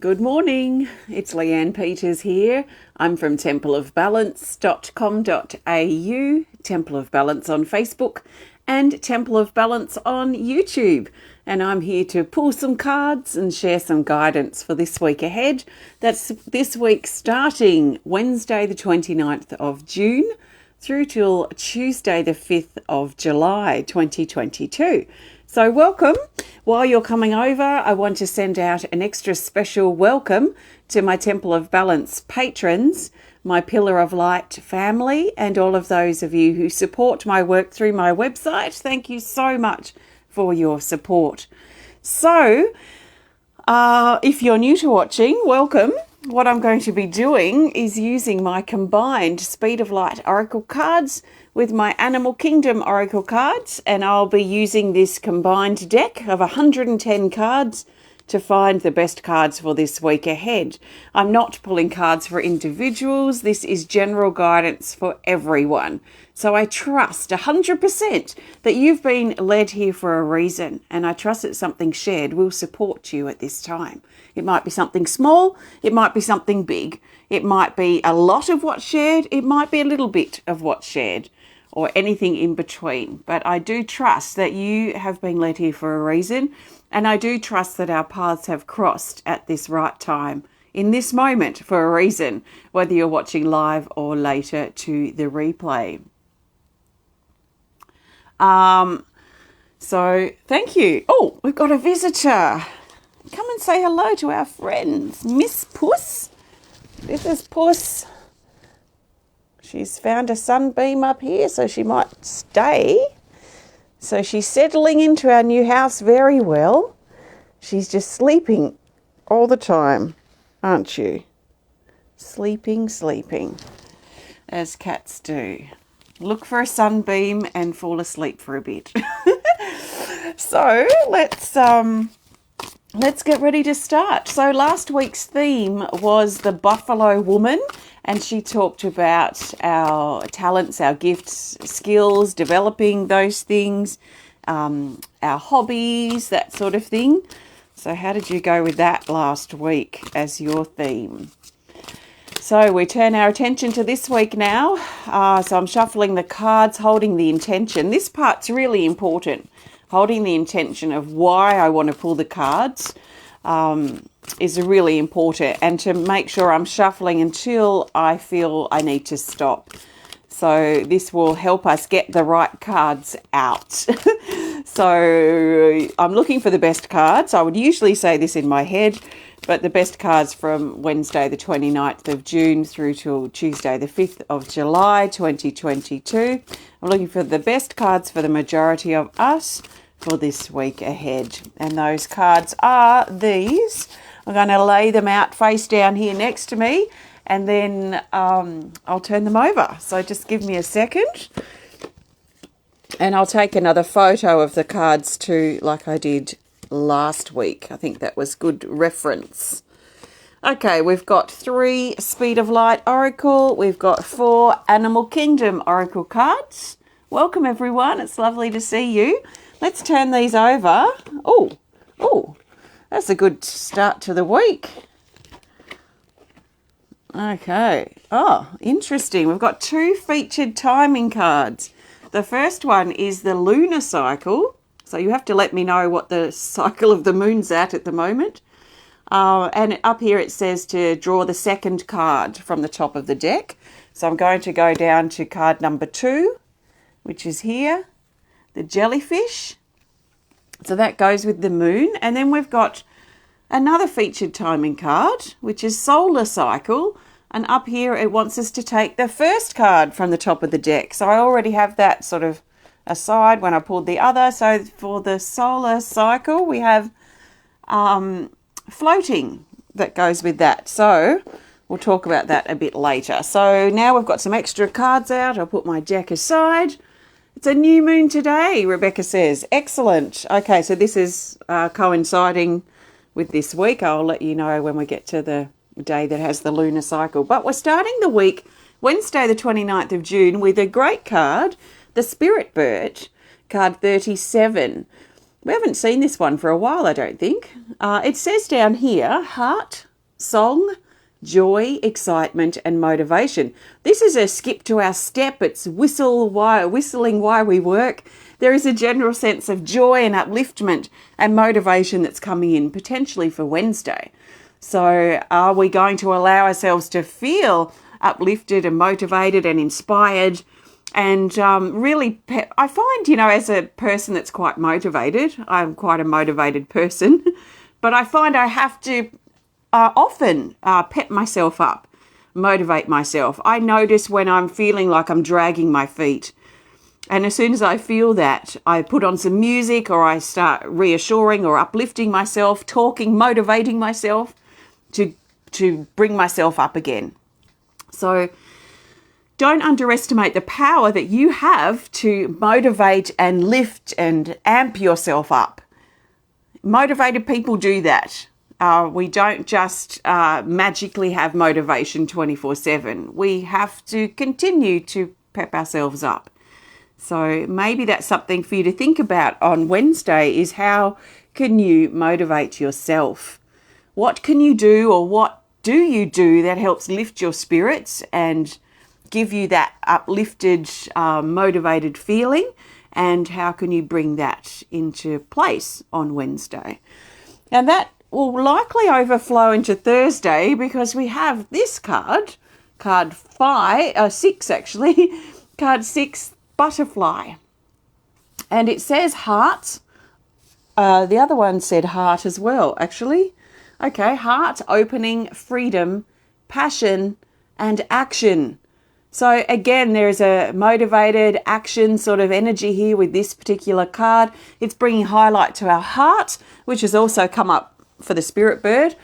Good morning, it's Leanne Peters here. I'm from templeofbalance.com.au, Temple of Balance on Facebook and Temple of Balance on YouTube. And I'm here to pull some cards and share some guidance for this week ahead. That's this week starting Wednesday the 29th of June through till Tuesday the 5th of July 2022. So welcome. While you're coming over, I want to send out an extra special welcome to my Temple of Balance patrons, my Pillar of Light family, and all of those of you who support my work through my website. Thank you so much for your support. So, if you're new to watching, welcome. What I'm going to be doing is using my combined Speed of Light Oracle cards with my Animal Kingdom Oracle cards, and I'll be using this combined deck of 110 cards to find the best cards for this week ahead. I'm not pulling cards for individuals. This is general guidance for everyone. So I trust 100% that you've been led here for a reason, and I trust that something shared will support you at this time. It might be something small, it might be something big, it might be a lot of what's shared, it might be a little bit of what's shared, or anything in between. But I do trust that you have been led here for a reason, and I do trust that our paths have crossed at this right time, in this moment for a reason, whether you're watching live or later to the replay. So thank you. Oh, we've got a visitor. Come and say hello to our friends. Miss Puss. This is Puss. She's found a sunbeam up here, so she might stay. So she's settling into our new house very well. She's just sleeping all the time, aren't you? Sleeping, as cats do. Look for a sunbeam and fall asleep for a bit. So let's get ready to start. So last week's theme was the Buffalo Woman, and she talked about our talents, our gifts, skills, developing those things, our hobbies, that sort of thing. So how did you go with that last week as your theme? So we turn our attention to this week now. So I'm shuffling the cards, holding the intention. This part's really important. Holding the intention of why I want to pull the cards is really important. And to make sure I'm shuffling until I feel I need to stop. So this will help us get the right cards out. So I'm looking for the best cards. I would usually say this in my head, but the best cards from Wednesday the 29th of June through till Tuesday the 5th of July 2022. I'm looking for the best cards for the majority of us for this week ahead. And those cards are these. I'm going to lay them out face down here next to me, and then I'll turn them over. So just give me a second. And I'll take another photo of the cards too, like I did last week. I think that was good reference. Okay, we've got 3 Speed of Light Oracle. We've got 4 Animal Kingdom Oracle cards. Welcome everyone. It's lovely to see you. Let's turn these over. Oh, that's a good start to the week. Okay. Oh, interesting. We've got 2 featured timing cards. The first one is the lunar cycle. So you have to let me know what the cycle of the moon's at the moment. And up here it says to draw the second card from the top of the deck. So I'm going to go down to card number 2, which is here, the jellyfish. So that goes with the moon. And then we've got another featured timing card, which is solar cycle. And up here it wants us to take the first card from the top of the deck. So I already have that sort of aside when I pulled the other. So for the solar cycle, we have floating that goes with that. So we'll talk about that a bit later. So now we've got some extra cards out. I'll put my deck aside. It's a new moon today, Rebecca says. Excellent. Okay, so this is coinciding with this week. I'll let you know when we get to the day that has the lunar cycle. But we're starting the week, Wednesday the 29th of June, with a great card, the Spirit Bird, card 37. We haven't seen this one for a while, I don't think. It says down here, heart, song, joy, excitement, and motivation. This is a skip to our step. It's whistling while we work. There is a general sense of joy and upliftment and motivation that's coming in potentially for Wednesday. So are we going to allow ourselves to feel uplifted and motivated and inspired? And really, I find, as a person that's quite motivated, I'm quite a motivated person, but I find I have to often pep myself up, motivate myself. I notice when I'm feeling like I'm dragging my feet. And as soon as I feel that, I put on some music or I start reassuring or uplifting myself, talking, motivating myself to bring myself up again. So don't underestimate the power that you have to motivate and lift and amp yourself up. Motivated people do that. We don't just magically have motivation 24/7. We have to continue to pep ourselves up. So maybe that's something for you to think about on Wednesday, is how can you motivate yourself? What can you do, or what do you do that helps lift your spirits and give you that uplifted, motivated feeling? And how can you bring that into place on Wednesday? And that will likely overflow into Thursday, because we have this card 6 actually, card 6, butterfly. And it says heart. The other one said heart as well, actually. Okay, heart, opening, freedom, passion, and action. So again, there's a motivated action sort of energy here with this particular card. It's bringing highlight to our heart, which has also come up for the spirit bird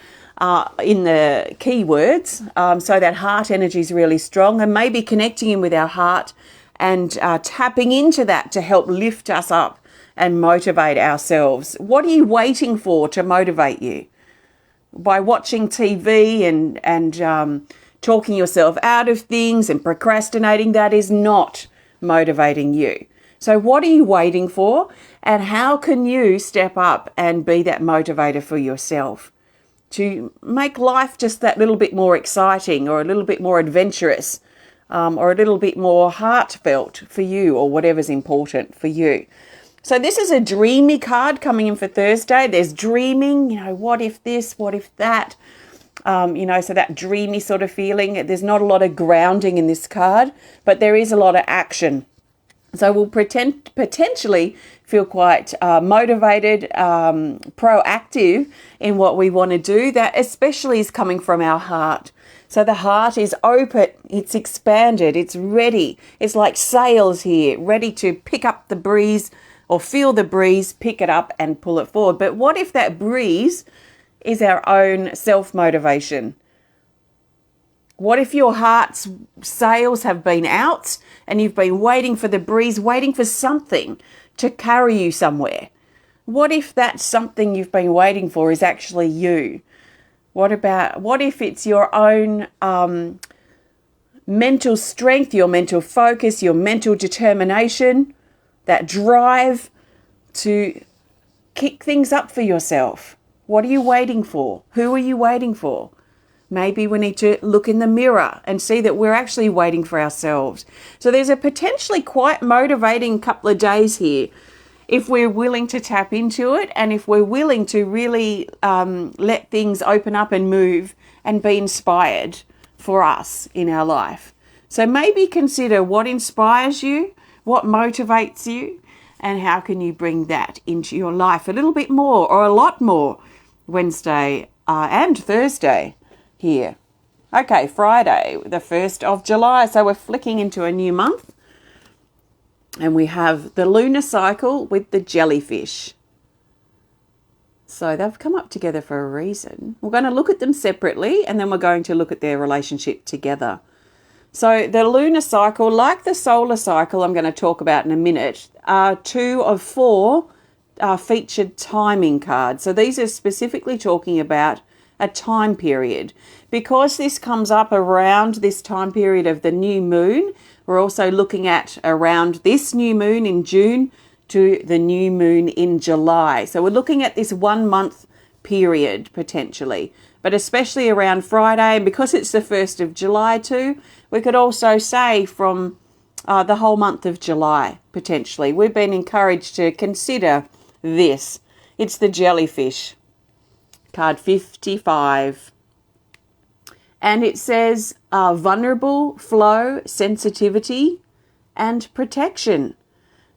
in the keywords. So that heart energy is really strong, and maybe connecting in with our heart and tapping into that to help lift us up and motivate ourselves. What are you waiting for to motivate you? By watching TV and talking yourself out of things and procrastinating, that is not motivating you. So what are you waiting for, and how can you step up and be that motivator for yourself to make life just that little bit more exciting, or a little bit more adventurous, or a little bit more heartfelt for you, or whatever's important for you? So this is a dreamy card coming in for Thursday. There's dreaming, what if this, what if that? So that dreamy sort of feeling. There's not a lot of grounding in this card, but there is a lot of action. So we'll potentially feel quite motivated, proactive in what we want to do. That especially is coming from our heart. So the heart is open, it's expanded, it's ready. It's like sails here, ready to pick up the breeze, or feel the breeze, pick it up and pull it forward. But what if that breeze is our own self-motivation? What if your heart's sails have been out and you've been waiting for the breeze, waiting for something to carry you somewhere? What if that something you've been waiting for is actually you? What if it's your own mental strength, your mental focus, your mental determination, that drive to kick things up for yourself? What are you waiting for? Who are you waiting for? Maybe we need to look in the mirror and see that we're actually waiting for ourselves. So there's a potentially quite motivating couple of days here if we're willing to tap into it, and if we're willing to really let things open up and move and be inspired for us in our life. So maybe consider what inspires you, what motivates you, and how can you bring that into your life a little bit more, or a lot more, Wednesday and Thursday here. Okay, Friday, the 1st of July. So we're flicking into a new month. And we have the lunar cycle with the jellyfish. So they've come up together for a reason. We're going to look at them separately, and then we're going to look at their relationship together. So the lunar cycle, like the solar cycle I'm going to talk about in a minute, are 2 of 4 featured timing cards. So these are specifically talking about a time period. Because this comes up around this time period of the new moon, we're also looking at around this new moon in June to the new moon in July. So we're looking at this 1 month period potentially, but especially around Friday, and because it's the 1st of July too, we could also say from the whole month of July potentially. We've been encouraged to consider this. It's the jellyfish, card 55. And it says vulnerable, flow, sensitivity, and protection.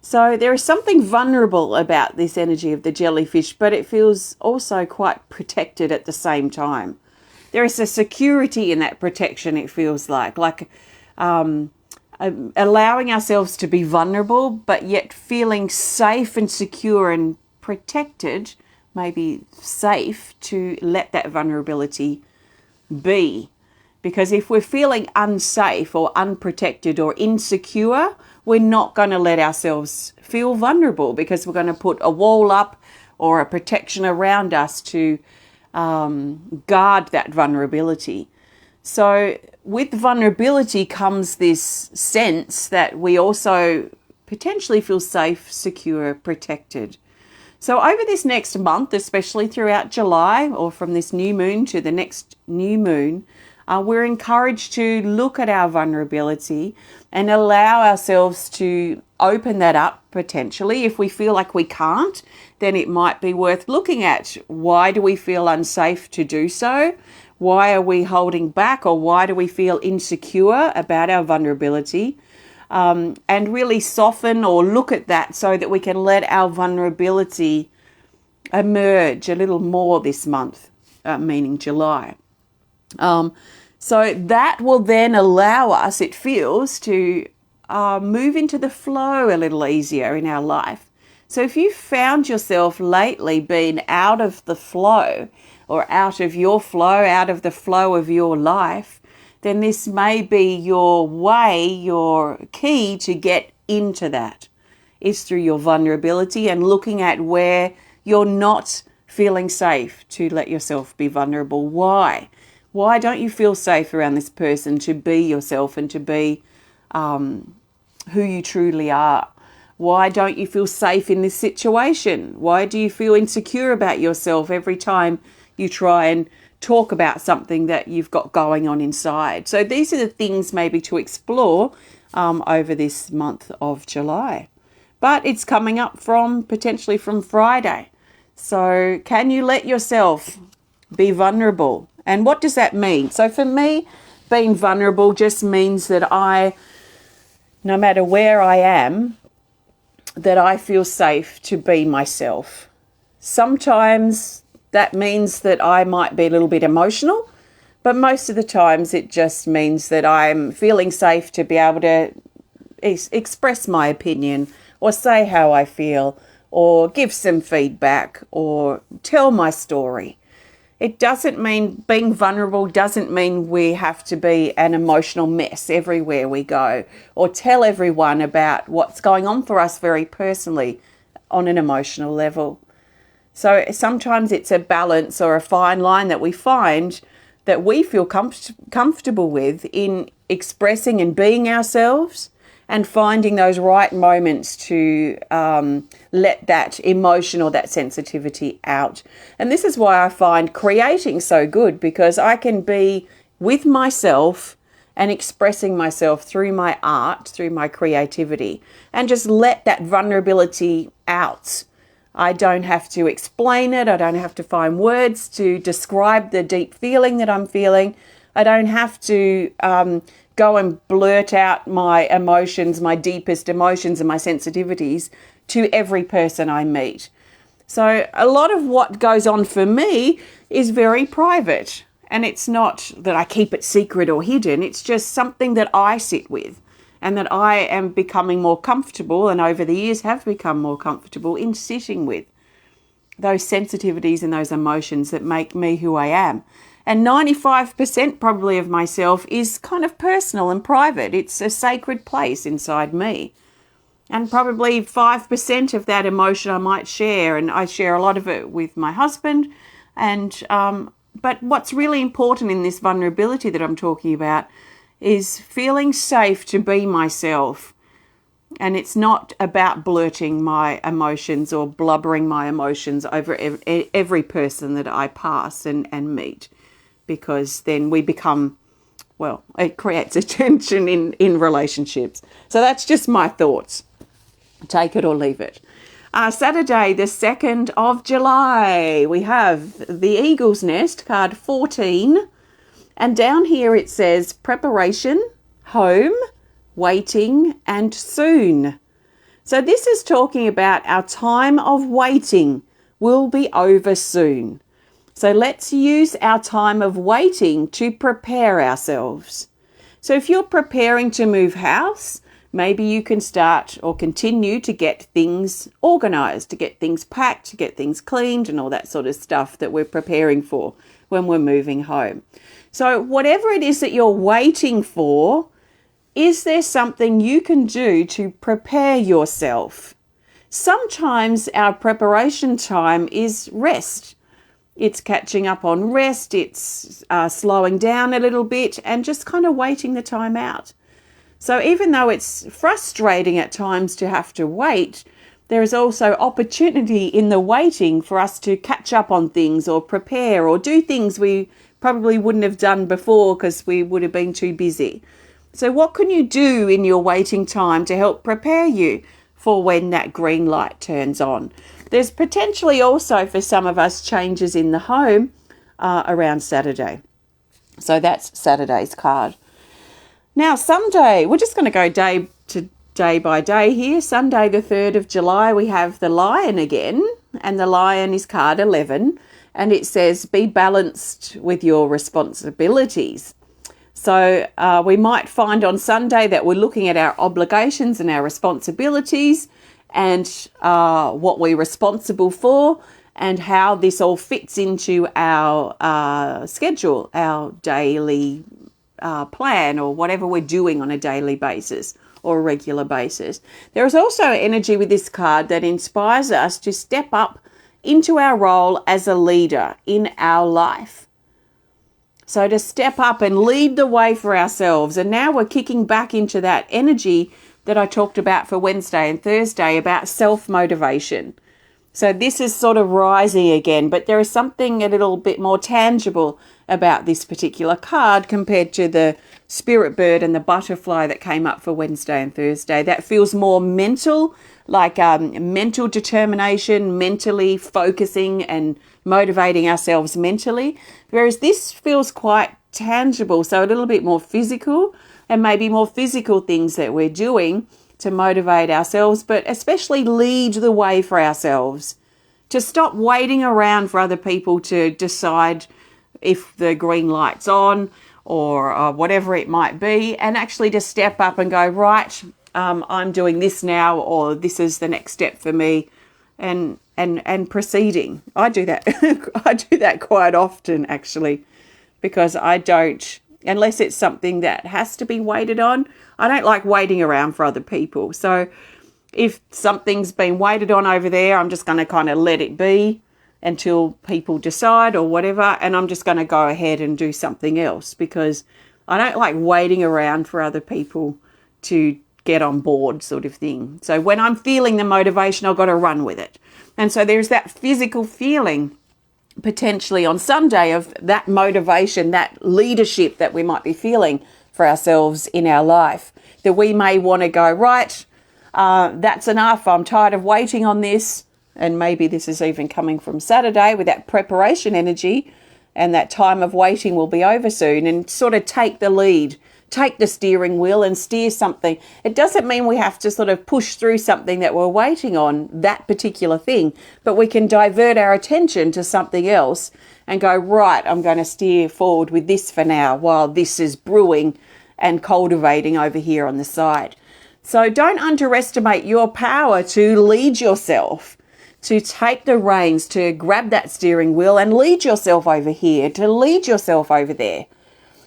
So there is something vulnerable about this energy of the jellyfish, but it feels also quite protected at the same time. There is a security in that protection, it feels like allowing ourselves to be vulnerable, but yet feeling safe and secure and protected, maybe safe to let that vulnerability be. Because if we're feeling unsafe or unprotected or insecure, we're not going to let ourselves feel vulnerable, because we're going to put a wall up or a protection around us to guard that vulnerability. So with vulnerability comes this sense that we also potentially feel safe, secure, protected. So over this next month, especially throughout July, or from this new moon to the next new moon, we're encouraged to look at our vulnerability and allow ourselves to open that up potentially. If we feel like we can't, then it might be worth looking at, why do we feel unsafe to do so? Why are we holding back, or why do we feel insecure about our vulnerability? And really soften or look at that so that we can let our vulnerability emerge a little more this month, meaning July. So that will then allow us, it feels, to move into the flow a little easier in our life. So if you found yourself lately being out of the flow, or out of your flow, out of the flow of your life, then this may be your way, your key to get into that, is through your vulnerability and looking at where you're not feeling safe to let yourself be vulnerable. Why? Why don't you feel safe around this person to be yourself and to be who you truly are? Why don't you feel safe in this situation? Why do you feel insecure about yourself every time you try and talk about something that you've got going on inside? So these are the things maybe to explore over this month of July. But it's coming up potentially from Friday. So can you let yourself be vulnerable? And what does that mean? So for me, being vulnerable just means that no matter where I am, that I feel safe to be myself. Sometimes that means that I might be a little bit emotional, but most of the times it just means that I'm feeling safe to be able to express my opinion, or say how I feel, or give some feedback, or tell my story. It doesn't mean being vulnerable doesn't mean we have to be an emotional mess everywhere we go, or tell everyone about what's going on for us very personally on an emotional level. So sometimes it's a balance or a fine line that we find that we feel comfortable with in expressing and being ourselves, and finding those right moments to let that emotion or that sensitivity out. And this is why I find creating so good, because I can be with myself and expressing myself through my art, through my creativity, and just let that vulnerability out. I don't have to explain it. I don't have to find words to describe the deep feeling that I'm feeling. I don't have to go and blurt out my emotions, my deepest emotions and my sensitivities to every person I meet. So a lot of what goes on for me is very private, and it's not that I keep it secret or hidden. It's just something that I sit with and that I am becoming more comfortable, and over the years have become more comfortable in sitting with those sensitivities and those emotions that make me who I am. And 95% probably of myself is kind of personal and private. It's a sacred place inside me. And probably 5% of that emotion I might share, and I share a lot of it with my husband. But what's really important in this vulnerability that I'm talking about is feeling safe to be myself. And it's not about blurting my emotions or blubbering my emotions over every person that I pass and meet, because then we become, well, it creates a tension in relationships. So that's just my thoughts. Take it or leave it. Saturday, the 2nd of July, we have the Eagle's Nest, card 14. And down here it says preparation, home, waiting, and soon. So this is talking about our time of waiting will be over soon. So let's use our time of waiting to prepare ourselves. So if you're preparing to move house, maybe you can start or continue to get things organised, to get things packed, to get things cleaned and all that sort of stuff that we're preparing for when we're moving home. So whatever it is that you're waiting for, is there something you can do to prepare yourself? Sometimes our preparation time is rest. It's catching up on rest, it's slowing down a little bit and just kind of waiting the time out. So even though it's frustrating at times to have to wait, there is also opportunity in the waiting for us to catch up on things or prepare or do things we probably wouldn't have done before because we would have been too busy. So what can you do in your waiting time to help prepare you for when that green light turns on? There's potentially also for some of us changes in the home around Saturday. So that's Saturday's card. Now Sunday, we're just going to go day by day here. Sunday the 3rd of July, we have the Lion again, and the Lion is card 11, and it says be balanced with your responsibilities. So we might find on Sunday that we're looking at our obligations and our responsibilities and what we're responsible for and how this all fits into our schedule, our daily plan or whatever we're doing on a daily basis or a regular basis. There is also energy with this card that inspires us to step up into our role as a leader in our life. So to step up and lead the way for ourselves. And now we're kicking back into that energy that I talked about for Wednesday and Thursday about self-motivation. So this is sort of rising again, but there is something a little bit more tangible about this particular card compared to the spirit bird and the butterfly that came up for Wednesday and Thursday. That feels more mental, like mental determination, mentally focusing and motivating ourselves mentally, whereas this feels quite tangible, so a little bit more physical, and maybe more physical things that we're doing to motivate ourselves, but especially lead the way for ourselves, to stop waiting around for other people to decide if the green light's on or whatever it might be, and actually to step up and go, right, I'm doing this now, or this is the next step for me, and proceeding. I do that. I do that quite often, actually, because I don't, unless it's something that has to be waited on, I don't like waiting around for other people. So if something's been waited on over there, I'm just going to kind of let it be until people decide or whatever, and I'm just going to go ahead and do something else, because I don't like waiting around for other people to get on board, sort of thing. So when I'm feeling the motivation, I've got to run with it. And so there's that physical feeling potentially on Sunday of that motivation, that leadership that we might be feeling for ourselves in our life, that we may want to go, right, that's enough. I'm tired of waiting on this. And maybe this is even coming from Saturday with that preparation energy, and that time of waiting will be over soon, and sort of take the lead, take the steering wheel and steer something. It doesn't mean we have to sort of push through something that we're waiting on, that particular thing, but we can divert our attention to something else and go, right, I'm going to steer forward with this for now while this is brewing and cultivating over here on the side. So don't underestimate your power to lead yourself, to take the reins, to grab that steering wheel and lead yourself over here, to lead yourself over there.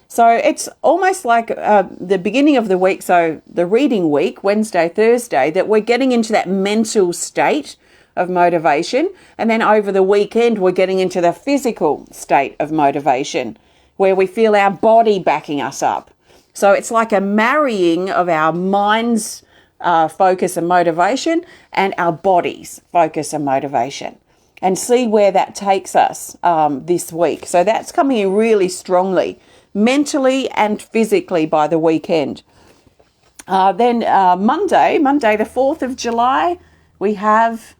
So it's almost like the beginning of the week, so the reading week, Wednesday, Thursday, that we're getting into that mental state of motivation. And then over the weekend, we're getting into the physical state of motivation, where we feel our body backing us up. So it's like a marrying of our mind's focus and motivation, and our bodies focus and motivation, and see where that takes us this week. So that's coming in really strongly, mentally and physically by the weekend. Then Monday the 4th of July, we have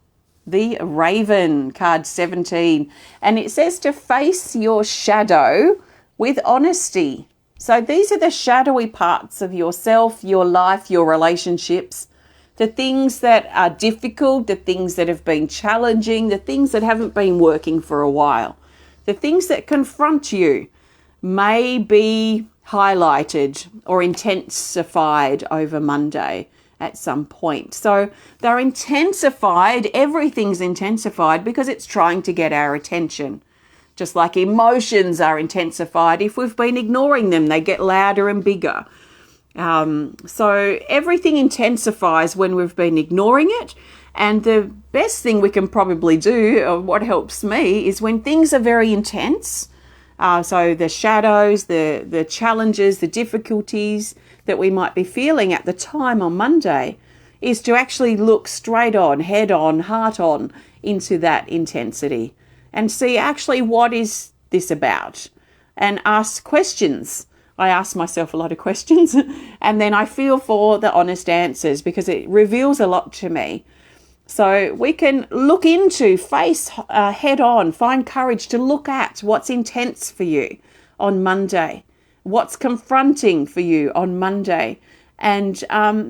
the Raven, card 17. And it says to face your shadow with honesty. So these are the shadowy parts of yourself, your life, your relationships, the things that are difficult, the things that have been challenging, the things that haven't been working for a while, the things that confront you may be highlighted or intensified over Monday at some point. So they're intensified, everything's intensified because it's trying to get our attention. Just like emotions are intensified, if we've been ignoring them, they get louder and bigger. So everything intensifies when we've been ignoring it. And the best thing we can probably do, or what helps me, is when things are very intense. So the shadows, the challenges, the difficulties that we might be feeling at the time on Monday, is to actually look straight on, head on, heart on into that intensity and see actually what is this about, and ask questions. I ask myself a lot of questions and then I feel for the honest answers because it reveals a lot to me. So we can look into, face head on, find courage to look at what's intense for you on Monday, what's confronting for you on Monday, and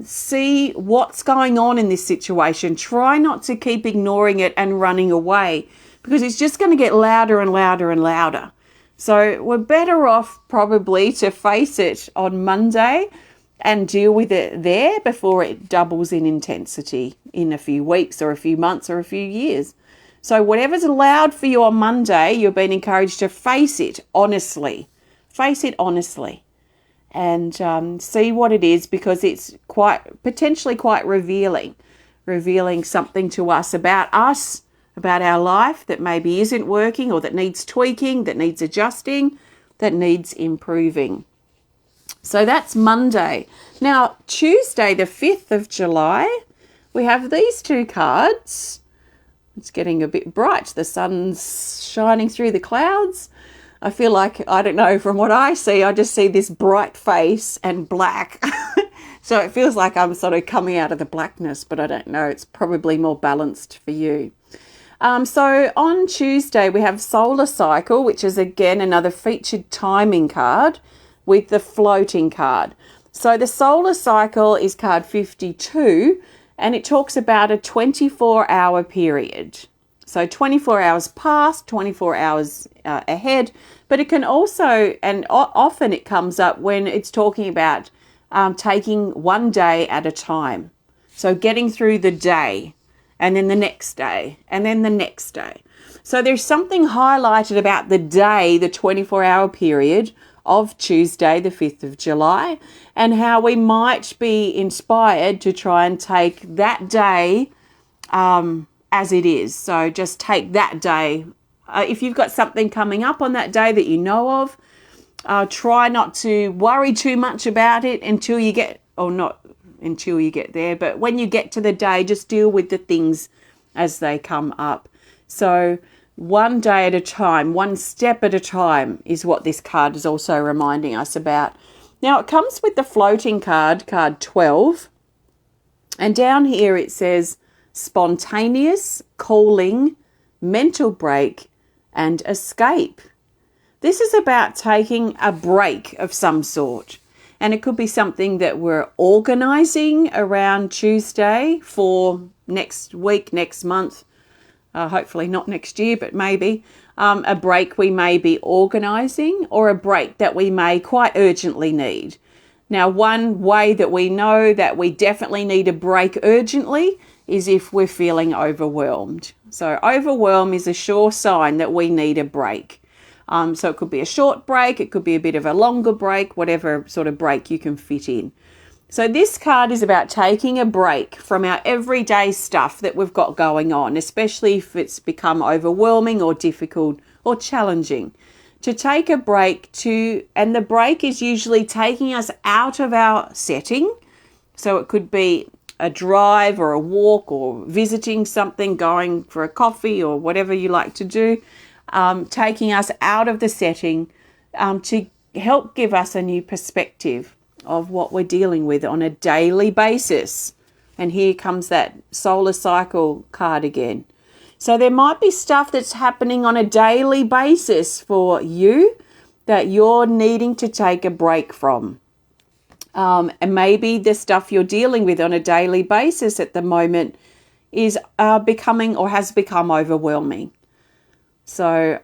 see what's going on in this situation. Try not to keep ignoring it and running away because it's just going to get louder and louder and louder. So we're better off probably to face it on Monday and deal with it there before it doubles in intensity in a few weeks or a few months or a few years. So whatever's allowed for you on Monday, you're being encouraged to face it honestly. Face it honestly and see what it is, because it's potentially quite revealing something to us, about our life that maybe isn't working or that needs tweaking, that needs adjusting, that needs improving. So that's Monday. Now, Tuesday, the 5th of July, we have these two cards. It's getting a bit bright. The sun's shining through the clouds. I feel like, I don't know, from what I see, I just see this bright face and black. So it feels like I'm sort of coming out of the blackness, but I don't know. It's probably more balanced for you. So on Tuesday, we have Solar Cycle, which is again another featured timing card with the floating card. So the Solar Cycle is card 52, and it talks about a 24-hour period. So 24 hours past, 24 hours ahead, but it can also, and often it comes up when it's talking about taking one day at a time. So getting through the day, and then the next day, and then the next day. So there's something highlighted about the day, the 24-hour period of Tuesday, the 5th of July, and how we might be inspired to try and take that day as it is. So just take that day. If you've got something coming up on that day that you know of, try not to worry too much about it until you get, or not until you get there, but when you get to the day, just deal with the things as they come up. So one day at a time, one step at a time is what this card is also reminding us about. Now it comes with the floating card, card 12, and down here it says spontaneous, calling, mental break, and escape. This is about taking a break of some sort. And it could be something that we're organising around Tuesday for next week, next month, hopefully not next year, but maybe a break we may be organising, or a break that we may quite urgently need. Now, one way that we know that we definitely need a break urgently is if we're feeling overwhelmed. So overwhelm is a sure sign that we need a break. So it could be a short break, it could be a bit of a longer break, whatever sort of break you can fit in. So this card is about taking a break from our everyday stuff that we've got going on, especially if it's become overwhelming or difficult or challenging. To take a break and the break is usually taking us out of our setting. So it could be a drive or a walk or visiting something, going for a coffee or whatever you like to do, taking us out of the setting to help give us a new perspective of what we're dealing with on a daily basis. And here comes that solar cycle card again. So there might be stuff that's happening on a daily basis for you that you're needing to take a break from. And maybe the stuff you're dealing with on a daily basis at the moment is becoming or has become overwhelming. So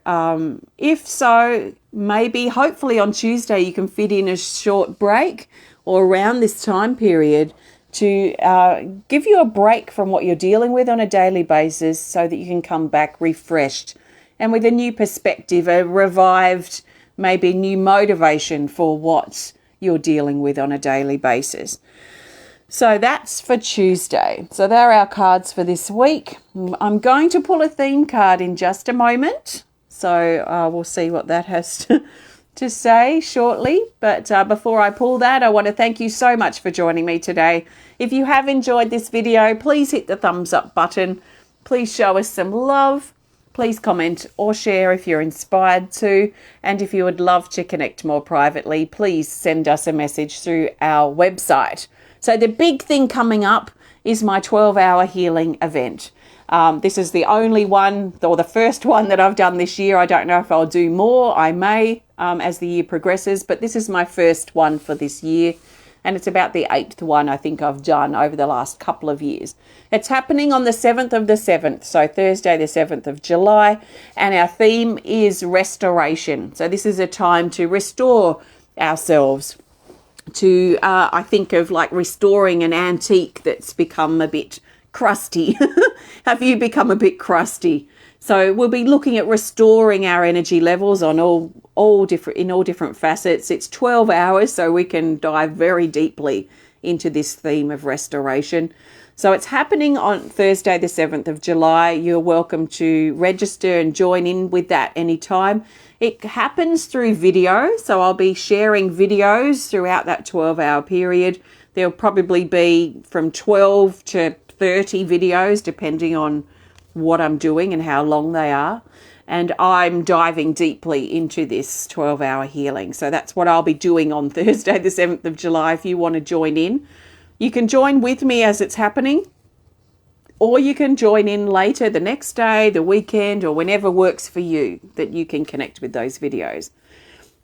if so, maybe hopefully on Tuesday you can fit in a short break or around this time period to give you a break from what you're dealing with on a daily basis so that you can come back refreshed and with a new perspective, a revived, maybe new motivation for what you're dealing with on a daily basis. So that's for Tuesday. So there are our cards for this week. I'm going to pull a theme card in just a moment. So we'll see what that has to say shortly. But before I pull that, I want to thank you so much for joining me today. If you have enjoyed this video, please hit the thumbs up button. Please show us some love. Please comment or share if you're inspired to. And if you would love to connect more privately, please send us a message through our website. So the big thing coming up is my 12-hour healing event. This is the only one, or the first one that I've done this year. I don't know if I'll do more. I may as the year progresses, but this is my first one for this year. And it's about the 8th one I think I've done over the last couple of years. It's happening on the 7th of the 7th, so Thursday the 7th of July, and our theme is restoration. So this is a time to restore ourselves, to I think of like restoring an antique that's become a bit crusty. Have you become a bit crusty? So we'll be looking at restoring our energy levels on all different facets. It's 12 hours, so we can dive very deeply into this theme of restoration. So it's happening on Thursday, the 7th of July. You're welcome to register and join in with that anytime. It happens through video, so I'll be sharing videos throughout that 12-hour period. There'll probably be from 12 to 30 videos, depending on what I'm doing and how long they are. And I'm diving deeply into this 12-hour healing. So that's what I'll be doing on Thursday, the 7th of July. If you want to join in, you can join with me as it's happening, or you can join in later the next day, the weekend, or whenever works for you that you can connect with those videos.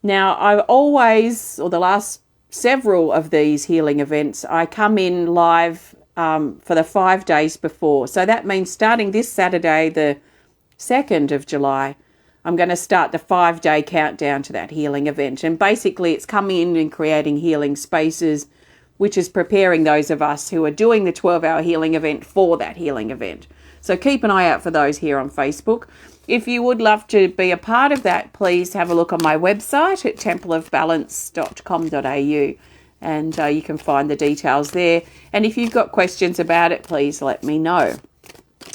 Now, I've always, or the last several of these healing events, I come in live for the 5 days before. So that means starting this Saturday, the 2nd of July, I'm going to start the 5-day countdown to that healing event. And basically it's coming in and creating healing spaces, which is preparing those of us who are doing the 12-hour healing event for that healing event. So keep an eye out for those here on Facebook. If you would love to be a part of that, please have a look on my website at templeofbalance.com.au. And you can find the details there. And if you've got questions about it, please let me know.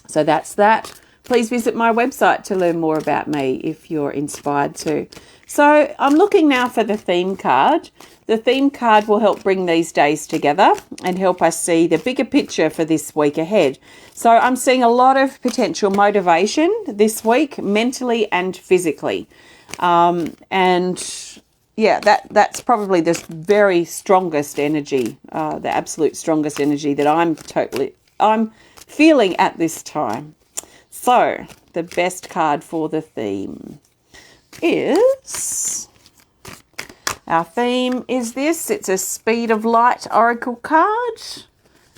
So that's that. Please visit my website to learn more about me if you're inspired to. So I'm looking now for the theme card. The theme card will help bring these days together and help us see the bigger picture for this week ahead. So I'm seeing a lot of potential motivation this week, mentally and physically. Yeah, that's probably the very strongest energy, the absolute strongest energy that I'm feeling at this time. So the best card for the theme is, our theme is this. It's a Speed of Light Oracle card,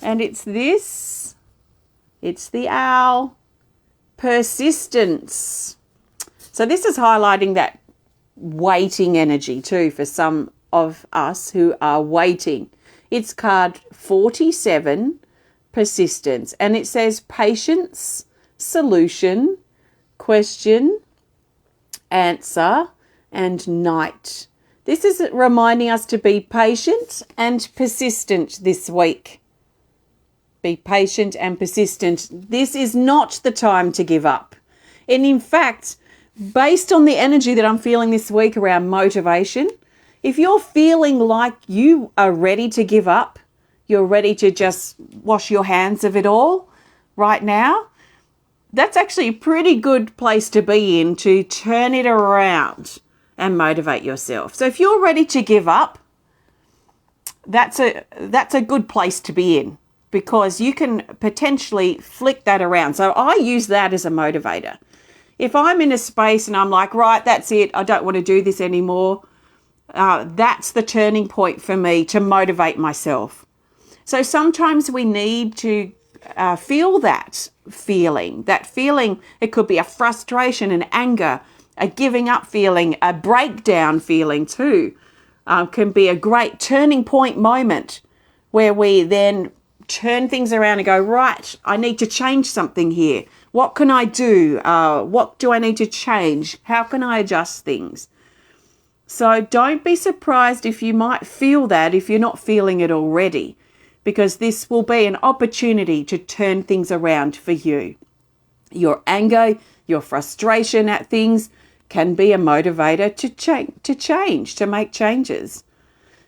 and it's this. It's the Owl, Persistence. So this is highlighting that waiting energy too for some of us who are waiting. It's card 47, Persistence, and it says patience, solution, question, answer, and night. This is reminding us to be patient and persistent this week. Be patient and persistent. This is not the time to give up. And in fact, based on the energy that I'm feeling this week around motivation, if you're feeling like you are ready to give up, you're ready to just wash your hands of it all right now, that's actually a pretty good place to be in to turn it around and motivate yourself. So if you're ready to give up, that's a good place to be in, because you can potentially flick that around. So I use that as a motivator. If I'm in a space and I'm like, right, that's it, I don't want to do this anymore, that's the turning point for me to motivate myself. So sometimes we need to feel that feeling. It could be a frustration, an anger, a giving up feeling, a breakdown feeling too. Can be a great turning point moment where we then turn things around and go, right, I need to change something here. What can I do? What do I need to change? How can I adjust things? So don't be surprised if you might feel that if you're not feeling it already, because this will be an opportunity to turn things around for you. Your anger, your frustration at things can be a motivator to make changes.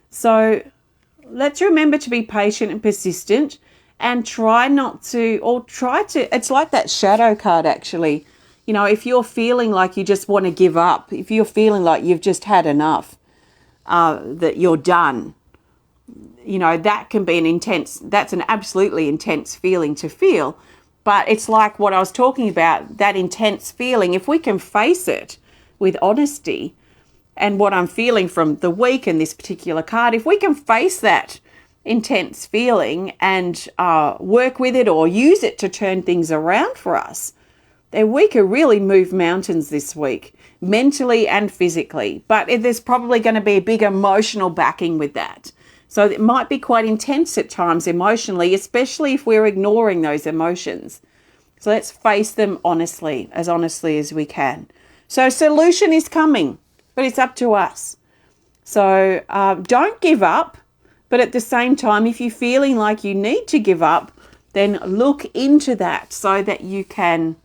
So let's remember to be patient and persistent, and it's like that shadow card actually. You know, if you're feeling like you just want to give up, if you're feeling like you've just had enough, that you're done, you know, that can be that's an absolutely intense feeling to feel. But it's like what I was talking about, that intense feeling, if we can face it with honesty, and what I'm feeling from the week in this particular card, if we can face that intense feeling and work with it or use it to turn things around for us, then we could really move mountains this week, mentally and physically. But there's probably going to be a big emotional backing with that. So it might be quite intense at times emotionally, especially if we're ignoring those emotions. So let's face them honestly as we can. So solution is coming, but it's up to us. So don't give up, but at the same time, if you're feeling like you need to give up, then look into that so that you can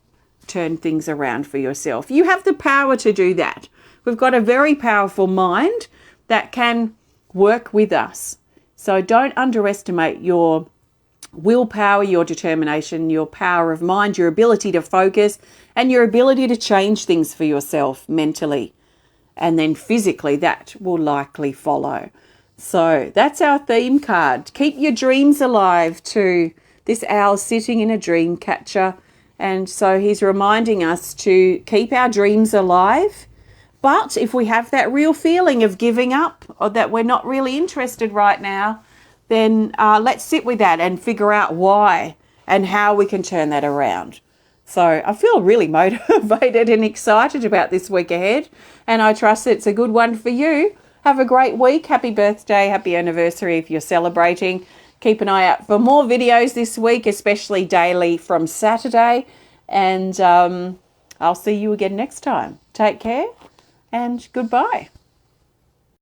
turn things around for yourself. You have the power to do that. We've got a very powerful mind that can work with us. So don't underestimate your willpower, your determination, your power of mind, your ability to focus, and your ability to change things for yourself mentally. And then physically, that will likely follow. So that's our theme card. Keep your dreams alive too. This owl sitting in a dream catcher. And so he's reminding us to keep our dreams alive. But if we have that real feeling of giving up, or that we're not really interested right now, then let's sit with that and figure out why and how we can turn that around. So I feel really motivated and excited about this week ahead, and I trust it's a good one for you. Have a great week. Happy birthday, happy anniversary if you're celebrating. Keep an eye out for more videos this week, especially daily from Saturday. And I'll see you again next time. Take care and goodbye.